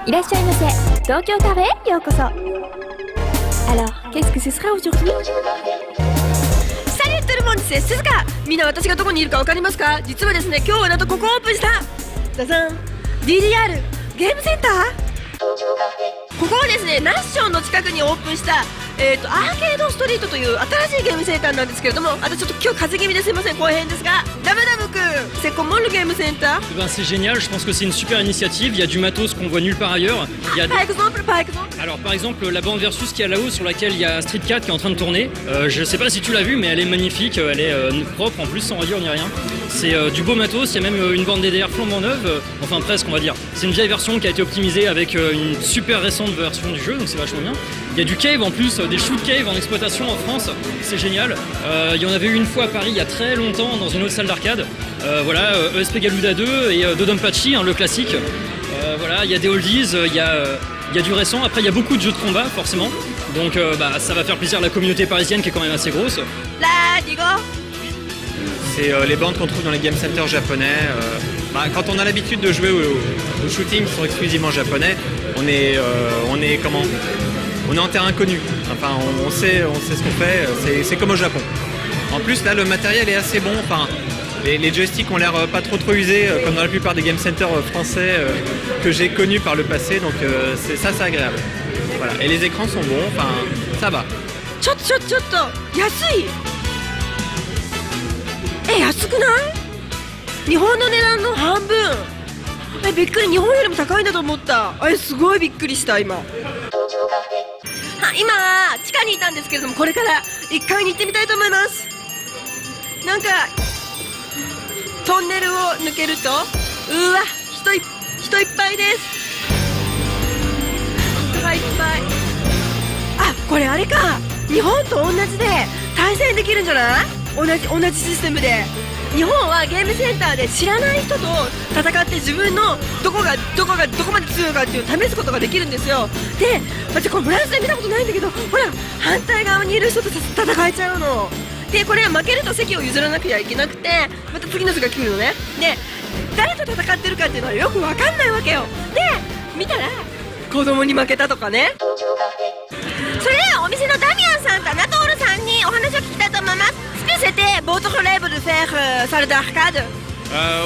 いらっしゃいませ。東京カフェへようこそ。Alors, qu'est-ce que ce sera aujourd'hui? Salut tout le monde, c'est Suzuka。みんな私がどこにいるかわかりますか？実はですね、今日はなんとここオープンしたダザン DDR ゲームセンター。ここはですね、ナッションの近くにオープンしたアーケードストリートという新しいゲームセンターなんですけれども、あとちょっと今日風邪気味ですいません、後編ですが、ダムダムくん、c'est comment le game center? C'est génial, je pense que c'est une super initiative, il y a du matos qu'on voit nulle part ailleurs. Il y a Par exemple. Alors par exemple la bande versus qui est là-haut sur laquelle il y a Street 4 qui est en train de tourner. Je sais pas si tu l'as vu mais elle est magnifique, elle est propre en plus sans rayures ni rien. C'est du beau matos, il y a même une bande DDR flambant neuve, enfin presque on va dire. C'est une vieille version qui a été optimisée avec une super récente version du jeu, donc c'est vachement bien. Il y a du cave en plus, des shoot cave en exploitation en France, c'est génial. Il y en avait eu une fois à Paris il y a très longtemps dans une autre salle d'arcade. Voilà, ESP Galuda 2 et Dodonpachi, hein, le classique. Voilà, il y a des oldies, il y a du récent. Après, il y a beaucoup de jeux de combat, forcément. Donc, ça va faire plaisir à la communauté parisienne qui est quand même assez grosse. Là, Digo. C'est les bandes qu'on trouve dans les game centers japonais. Quand on a l'habitude de jouer aux shootings qui sont exclusivement japonais, on est en terrain connu. Enfin, on sait ce qu'on fait. C'est comme au Japon. En plus, là, le matériel est assez bon. Enfin, les joysticks ont l'air pas trop usés, comme dans la plupart des game centers français que j'ai connus par le passé. Donc, c'est agréable. Voilà. Et les écrans sont bons. Enfin, ça va. ちょっと安い。安くない？日本の値段の半分。びっくり、日本よりも高いんだと思った。すごいびっくりした今。今地下にいたんですけれども、これから1階に行ってみたいと思います。なんかトンネルを抜けると、うわ、人いっぱいです。人がいっぱい。これあれか、日本と同じで対戦できるんじゃない？同じシステムで。日本はゲームセンターで知らない人と戦って自分のどこまで強いかっていうのを試すことができるんですよ。で、私これフランスで見たことないんだけど、ほら反対側にいる人と戦えちゃうので、これ負けると席を譲らなきゃいけなくて、また次の人が来るのね。で、誰と戦ってるかっていうのはよく分かんないわけよ。で、見たら子供に負けたとかね。それではお店のダミアンさんとアナトールさんにお話を聞きたいと思います。C'était votre rêve de faire salle d'arcade?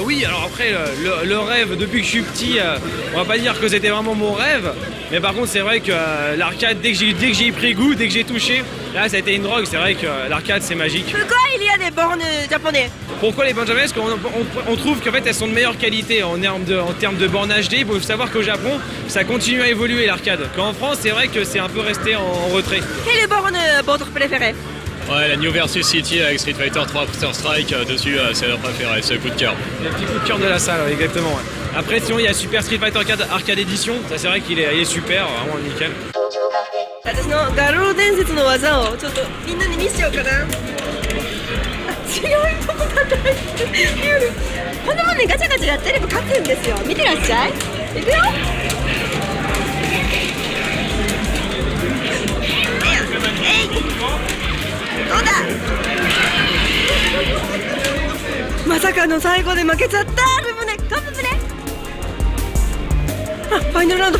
Oui, alors après, le rêve, depuis que je suis petit, on va pas dire que c'était vraiment mon rêve, mais par contre, c'est vrai que l'arcade, dès que j'y ai pris goût, dès que j'ai touché, là, ça a été une drogue. C'est vrai que l'arcade, c'est magique. Pourquoi il y a des bornes japonais? Pourquoi les bornes japonaises? Parce qu'on trouve qu'en fait, elles sont de meilleure qualité en termes de bornes HD. Il faut savoir qu'au Japon, ça continue à évoluer l'arcade. Qu'en France, c'est vrai que c'est un peu resté en retrait. Quelle borne votre préférée? Ouais, la New Versus City avec Street Fighter 3 Counter Strike dessus, c'est leur préféré, c'est le coup de cœur. Le petit coup de cœur de la salle, exactement. Ouais. Après, sinon, il y a Super Street Fighter 4 Arcade Edition. Ça, c'est vrai qu'il est super, vraiment nickel. 私の画廊伝説の技をちょっとみんなに見せちゃおうかな。強いとこが大好き。こんなもんね、ガチャガチャやってれば勝つんですよ。見てらっしゃい。いくよ。どうだ。まさかの最後で負けちゃった。ルブネ、カップね。ファイナルラウンド。